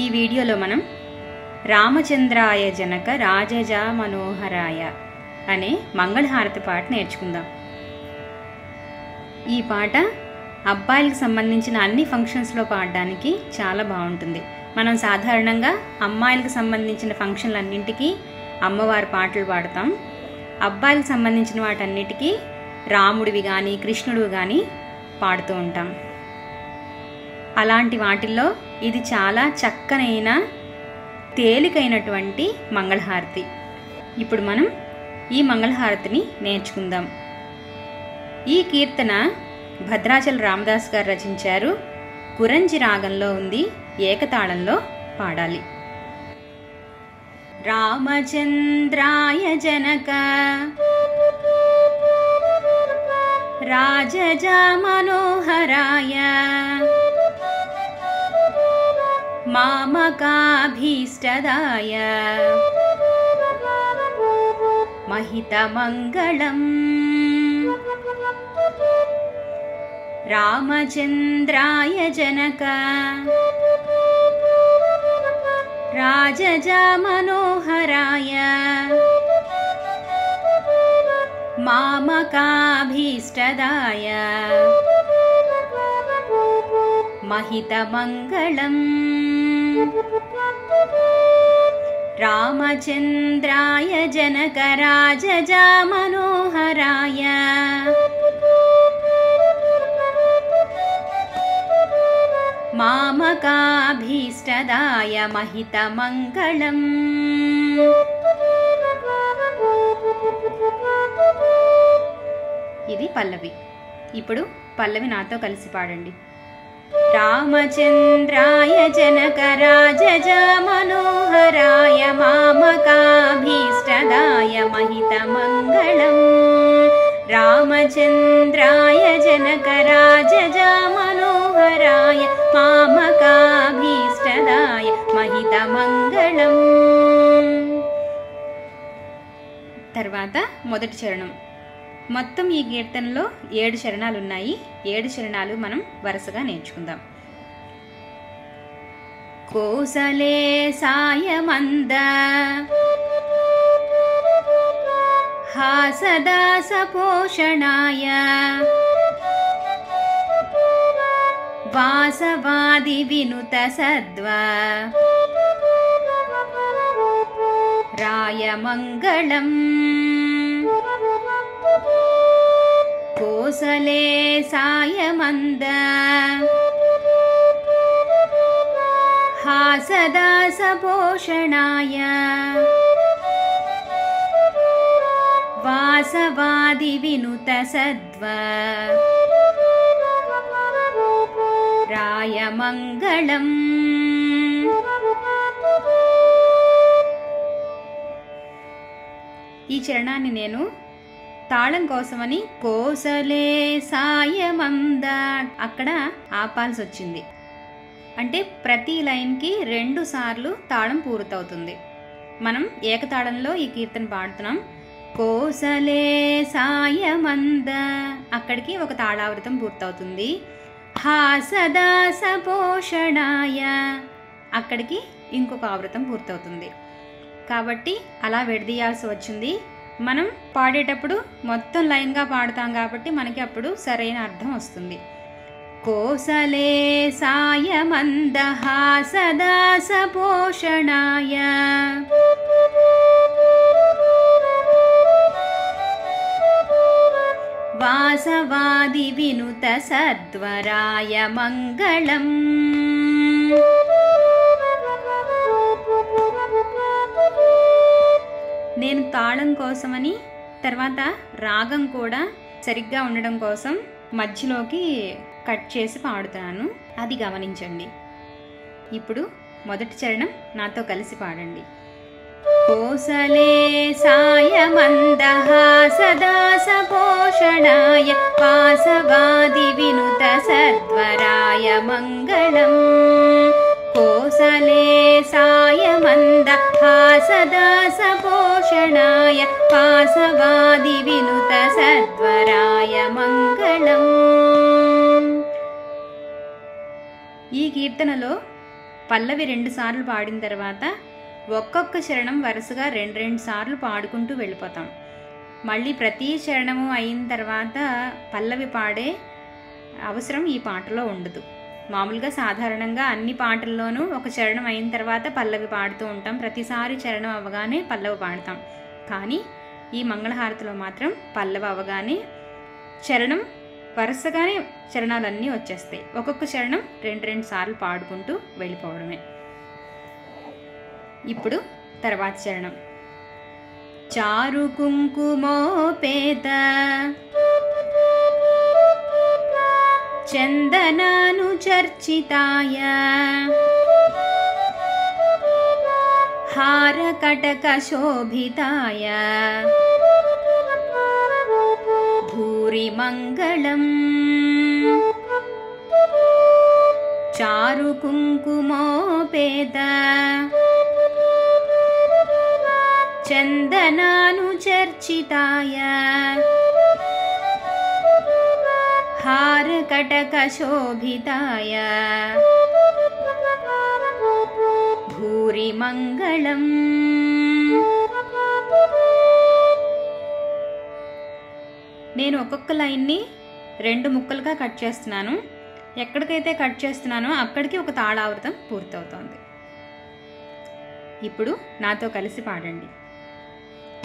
ఈ వీడియోలో మనం రామచంద్రాయ జనక రాజజా మనోహరాయ అనే మంగళహారతి పాట నేర్చుకుందాం. ఈ పాట అబ్బాయిలకు సంబంధించిన అన్ని ఫంక్షన్స్లో పాడడానికి చాలా బాగుంటుంది. మనం సాధారణంగా అమ్మాయిలకు సంబంధించిన ఫంక్షన్లన్నింటికీ అమ్మవారి పాటలు పాడతాం. అబ్బాయిలకు సంబంధించిన వాటన్నిటికీ రాముడివి కానీ కృష్ణుడివి కానీ పాడుతూ ఉంటాం. అలాంటి వాటిల్లో ఇది చాలా చక్కనైన తేలికైనటువంటి మంగళహారతి. ఇప్పుడు మనం ఈ మంగళహారతిని నేర్చుకుందాం. ఈ కీర్తన భద్రాచల రామదాస్ గారు రచించారు. కురంజి రాగంలో ఉంది, ఏకతాళంలో పాడాలి. రామచంద్రాయ జనక రాజజా మనోహరాయ మామకాభీష్టదాయ మహితమంగళం. రామచంద్రాయ జనక రాజజా మనోహరాయ మామకాభీష్టదాయ మహితమంగళం. రామచంద్రాయ జనక రాజజా మనోహరాయ మామకాభీష్టదాయ మహితమంగళం. ఇది పల్లవి. ఇప్పుడు పల్లవి నాతో కలిసి పాడండి. రామచంద్రాయ జనక రాజజా మనోహరాయ మామకాభీష్టదాయ మహితమంగళం. రామచంద్రాయ జనక రాజజా మనోహరాయ మామకాభీష్టదాయ మహితమంగళం. తర్వాత మొదటి చరణం. మొత్తం ఈ కీర్తనలో 7 చరణాలు ఉన్నాయి. 7 చరణాలు మనం వరుసగా నేర్చుకుందాం. కోసలే సాయమంద హాసదాస పోషణాయ వాసవాది వినుత సద్వ రాయమంగళం. కోసలే సాయమంద హాసదాస పోషణాయ వాసవాది వినుత సద్వ రాయమంగళం. ఈ చరణాన్ని నేను తాళం కోసమని కోసలే సాయమంద అక్కడ ఆపాల్సి వచ్చింది. అంటే ప్రతి లైన్కి 2 సార్లు తాళం పూర్తవుతుంది. మనం ఏకతాళంలో ఈ కీర్తన పాడుతున్నాం. కోసలే సాయమంద అక్కడికి ఒక తాళావృతం పూర్తవుతుంది. హాసదాస పోషణాయ అక్కడికి ఇంకొక ఆవృతం పూర్తవుతుంది. కాబట్టి అలా విడదీయాల్సి వచ్చింది. మనం పాడేటప్పుడు మొత్తం లైన్గా పాడుతాం కాబట్టి మనకి అప్పుడు సరైన అర్థం వస్తుంది. కోసలే సాయమంద హాసదాస పోషణాయ వాసవాది వినుత సద్వరాయ మంగళం. నేను తాళం కోసమని తర్వాత రాగం కూడా సరిగ్గా ఉండడం కోసం మధ్యలోకి కట్ చేసి పాడుతాను, అది గమనించండి. ఇప్పుడు మొదటి చరణం నాతో కలిసి పాడండి. కోసలే సాయమంద హాసదాస పోషణాయ వాసవాది వినుత సద్వరాయ మంగళం. కోసలే సాయమంద హాసదాస పోషణాయ వాసవాది వినుత సద్వరాయ మంగళం. ఈ కీర్తనలో పల్లవి 2 సార్లు పాడిన తర్వాత ఒక్కొక్క చరణం వరుసగా 2 సార్లు పాడుకుంటూ వెళ్ళిపోతాం. మళ్ళీ ప్రతి చరణము అయిన తర్వాత పల్లవి పాడే అవసరం ఈ పాటలో ఉండదు. మామూలుగా సాధారణంగా అన్ని పాటల్లోనూ ఒక చరణం అయిన తర్వాత పల్లవి పాడుతూ ఉంటాం. ప్రతిసారి చరణం అవ్వగానే పల్లవి పాడతాం. కానీ ఈ మంగళహారతిలో మాత్రం పల్లవి అవ్వగానే చరణం వరుసగానే చరణాలన్నీ వచ్చేస్తాయి. ఒక్కొక్క చరణం 2 సార్లు పాడుకుంటూ వెళ్ళిపోవడమే. ఇప్పుడు తర్వాత చరణం. చారు కుంకుమోపేత చందనాను చర్చితాయ హారకటక శోభితాయ భూరి మంగళం. చారు కుంకుమోపేత చందనాను చర్చితాయ హారకటక శోభితాయ భూరి మంగళం. నేను ఒక్కొక్క లైన్ని 2 ముక్కలుగా కట్ చేస్తున్నాను. ఎక్కడికైతే కట్ చేస్తున్నానో అక్కడికి ఒక తాళావృతం పూర్తవుతోంది. ఇప్పుడు నాతో కలిసి పాడండి.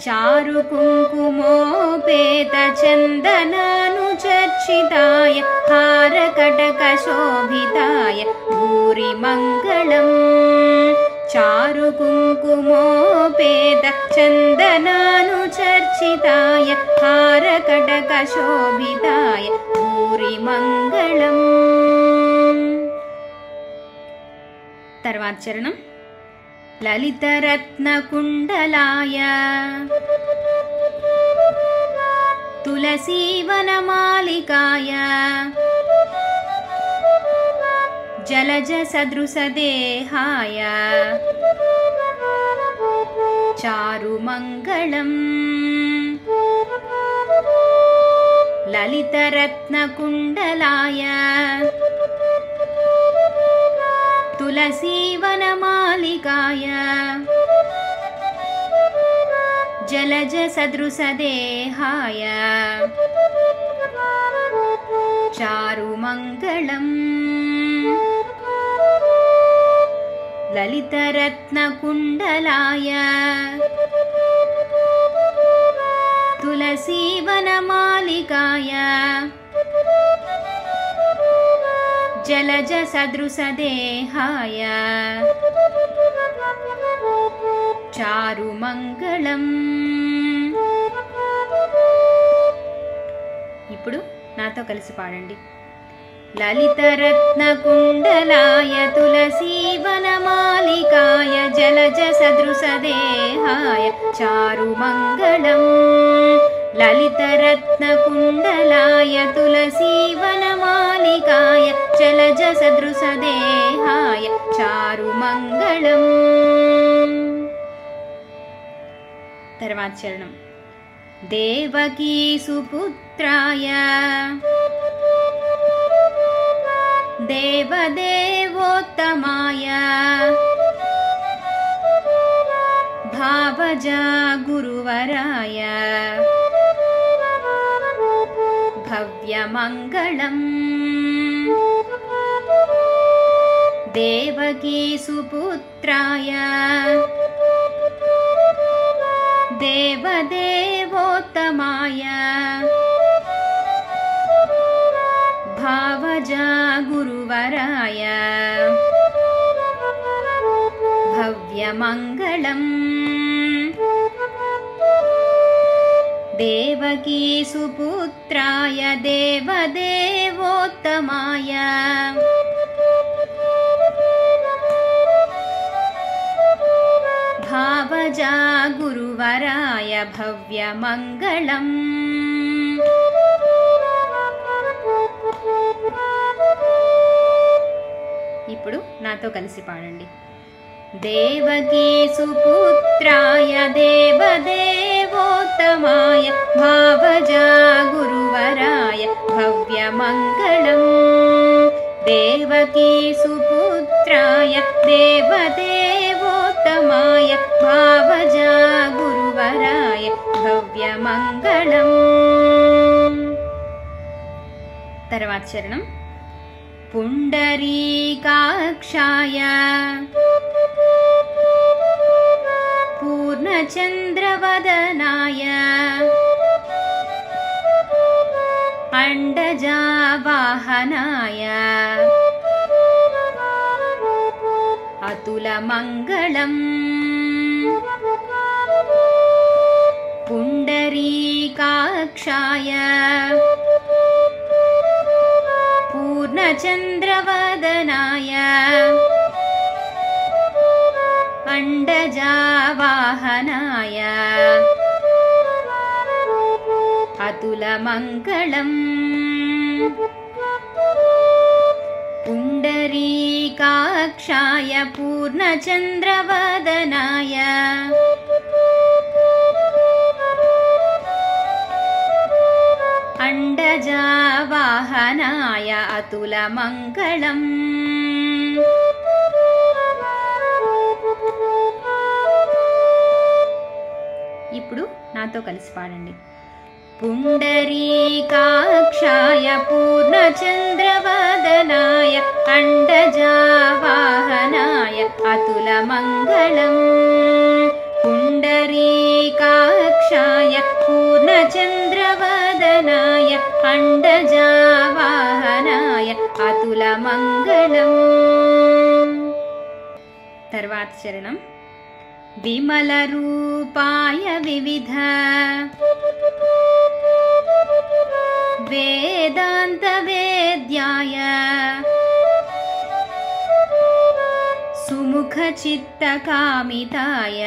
చారు కుంకుమోపేత చందనాను చర్చితాయ హారకటక శోభితాయ భూరి మంగళం. చారు కుంకుమోపేత చందనాను చర్చితాయ హారకటక శోభితాయ భూరి మంగళం. తర్వాత చరణం. లలితరత్నకుండలాయ తులసీవనమాలికాయ జలజ సదృశదేహాయ చారు మంగళం. లలితరత్నకుండలాయ తులసీవనమాలికాయ జలజ సదృశదేహాయ చారు మంగళం. లలితరత్నకుండలాయ తులసీవనమాలికాయ జలజ సదృశదేహాయ చారు మంగళం. ఇప్పుడు నాతో కలిసి పాడండి. లలితరత్నకుండలాయ తులసీవనమాలికాయ జలజ సదృశదేహాయ చారు మంగళం. లలితరత్నకుండలాయ తులసీవనమాలికాయ జలజ సదృశదేహాయ చారు మంగళం. తర్వాత చరణం. దేవకీ సుపుత్రాయ దేవదేవోత్తమాయ భావజా గురువరాయ భవ్యమంగళం. దేవకీ సుపుత్రాయ దేవదేవోత్తమాయ భావజా గురువరాయ భవ్యమంగళం. దేవకీ సుపుత్రాయ దేవదేవోత్తమాయ భావజా గురువరాయ భవ్యమంగళం. ఇప్పుడు నాతో కలిసి పాడండి. దేవకీ సుపుత్రాయ దేవదేవోత్తమాయ భావజా గురువరాయ భవ్యమంగళం. देवकी सुपुत्राय देवदेवोत्तमाय भावजा गुरुवराय भव्यमङ्गलम्। తర్వాత చరణం पुण्डरीकाक्षाय पूर्णचन्द्रवदनाय अण्डजावाहनाय अतुलमङ्गलम्। पुण्डरीकाक्षाय पूर्णचन्द्रवदनाय अण्डजावाहनाय अतुलमङ्गलम्। पुण्डरीकाक्षाय पूर्णचन्द्रवदनाय अण्डजावाहनाय अतुलमङ्गलम्। ఇప్పుడు నాతో కలిసి పాడండి। पुण्डरीकाक्षाय पूर्णचन्द्रवदनाय अण्डजावाहनाय अतुलमङ्गलम्। पुण्डरीकाक्षाय पूर्णचन्द्रवदनाय अण्डजावाहनाय अतुलमङ्गलम्। తర్వాత చరణం विमलरूपाय विविध वेदान्तवेद्याय सुमुखचित्तकामिताय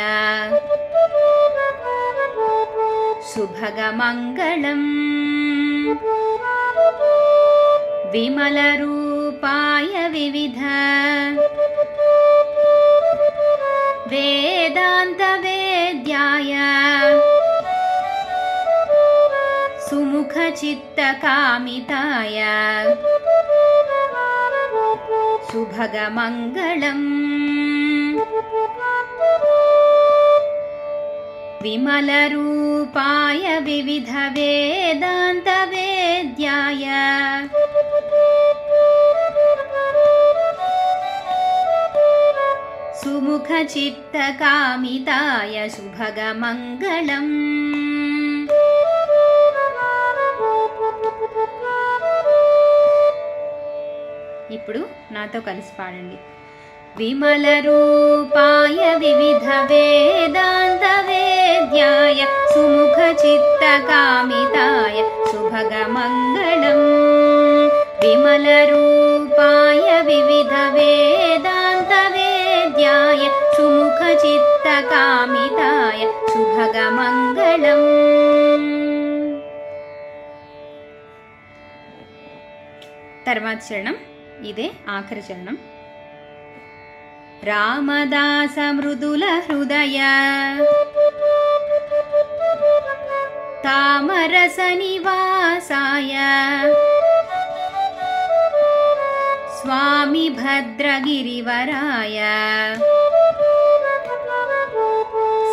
सुभगमङ्गलम्। विमलरूपाय विविध वेदान्तवेद्याय सुमुखचित्तकामिताय सुभगमङ्गलम्। विमलरूपाय विविध वेदान्तवेद्याय सुमुखचित्तकामिताय सुभगमङ्गलम्। ఇప్పుడు నాతో కలిసి పాడండి। विमलरूपाय विविध वेदान्तवेद्याय सुमुखचित्तकामिताय सुभगमङ्गलम्। विमलरूपाय विविध वेदान्तवेद्याय सुमुखचित्तकामिताय सुभगमङ्गलम्। తర్వాత చరణం ఇదే ఆఖరి చరణం। రామదాస మృదుల హృదయ తామరస నివాసాయ స్వామి భద్రగిరివరాయ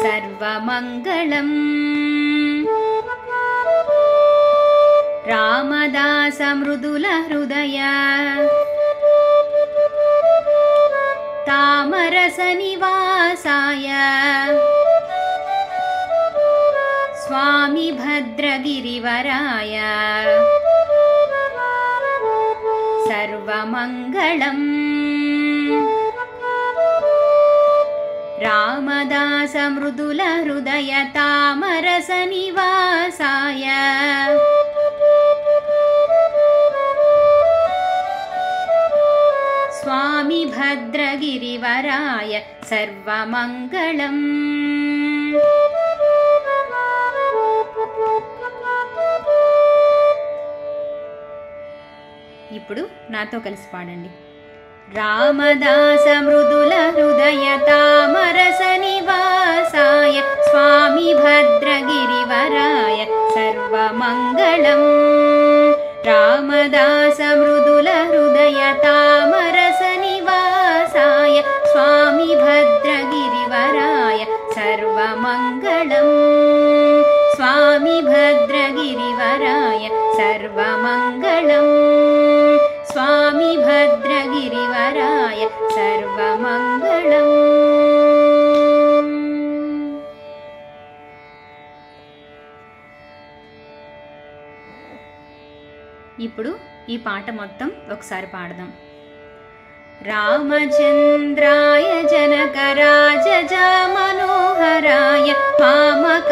సర్వమంగళం। రామదాస మృదుల హృదయ తామరస నివాసాయ స్వామి భద్రగిరివరాయ సర్వమంగళం। రామదాస మృదుల హృదయ తామరస నివాసాయ స్వామి భద్రగిరివరాయ సర్వమంగళం। ఇప్పుడు నాతో కలిసి పాడండి। రామదాస మృదుల హృదయ తామరస నివాసాయ స్వామి భద్రగిరివరాయ సర్వమంగళం। రామదాస మృదుల హృదయ तामरसनिवासाय स्वामी भद्रगिरिवराय सर्वमङ्गलम् स्वामी भद्रगिरिवराय सर्वमङ्गलम् स्वामी भद्रगिरिवराय सर्वमङ्गलम्। ఇప్పుడు ఈ పాట మొత్తం ఒకసారి పాడదాం. రామచంద్రాయ జనకరాజజామనోహరాయ మామకాభీష్టదాయ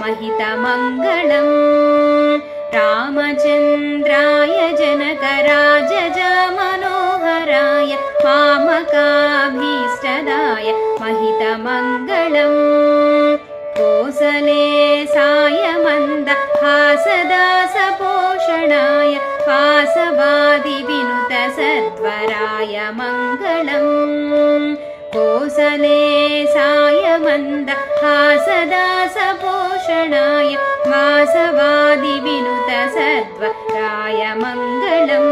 మహితమంగళం రామచంద్రాయ జనకరాజజామనోహరాయ మామకాభీష్టదాయ మహితమంగళం కోసలే సాయమంద హాసదాసపోషణాయ వాసవాది వినుత సద్వరాయ మంగళం కోసలే సాయమంద హాసదాసపోషణాయ వాసవాది వినుత సద్వరాయ మంగళం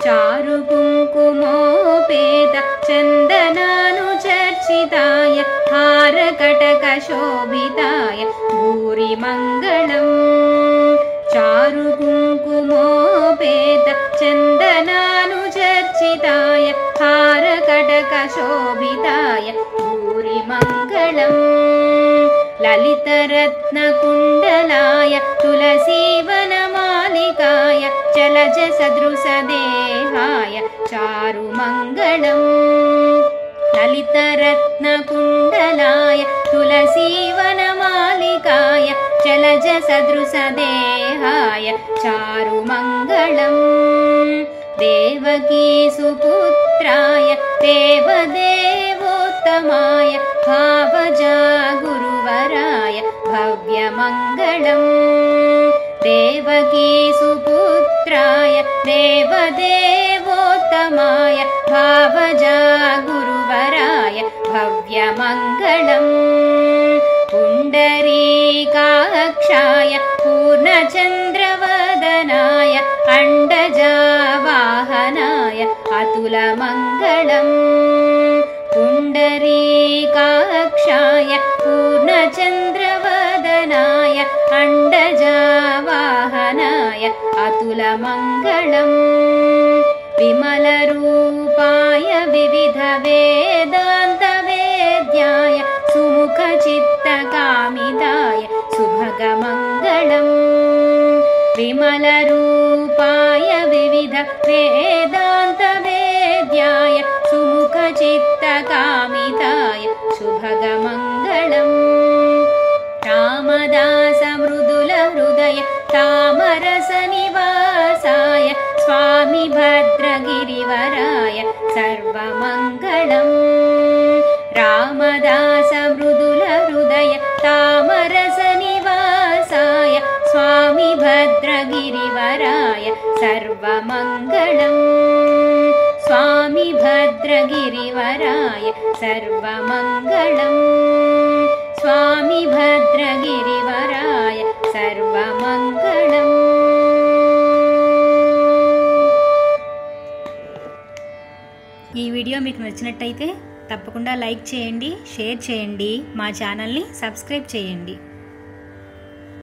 చారు కుంకుమోపేత చందనానుచర్చితాయ हारकटकशोभिताय भूरिमङ्गलम् चारु कुङ्कुमोपेत चन्दनानुचर्चिताय हारकटकशोभिताय भूरिमङ्गलम् ललितरत्नकुण्डलाय तुलसीवनमालिकाय चलजसदृशदेहाय चारुमङ्गलम् ललितरत्नकुण्डलाय तुलसीवनमालिकाय चलजसदृशदेहाय चारुमङ्गलम् देवकीसुपुत्राय देवदेवोत्तमाय भावजागुरुवराय भव्यमङ्गलम् देवकीसुपुत्राय देवदेवोत्तमाय भावजागुरुवराय भव्यमङ्गलम् पुण्डरीकाक्षाय पूर्णचन्द्रवदनाय अण्डजावाहनाय अतुलमङ्गलम् पुण्डरीकाक्षाय पूर्णचन्द्रवदनाय अण्डजावाहनाय अतुलमङ्गलम् विमलरूपाय विविधवेदान्तवेद्याय सुमुखचित्तकामिताय सुभगमङ्गलम् विमलरूपाय विविधवेदान्तवेद्याय सुमुखचित्तकामिताय शुभगमङ्गलम् रामदासमृदुलहृदय तामरसनिवासाय स्वामी भद्रगिरिवराय सर्वमङ्गलम् रामदासमृदुलहृदय तामरसनिवासाय स्वामी भद्रगिरिवराय सर्वमङ्गलम् स्वामी भद्रगिरिवराय सर्वमङ्गलम् स्वामी भद्रगिरिवराय सर्वमङ्गलम्। ఈ వీడియో మీకు నచ్చినట్టయితే తప్పకుండా లైక్ చేయండి, షేర్ చేయండి, మా ఛానల్ని సబ్స్క్రైబ్ చేయండి.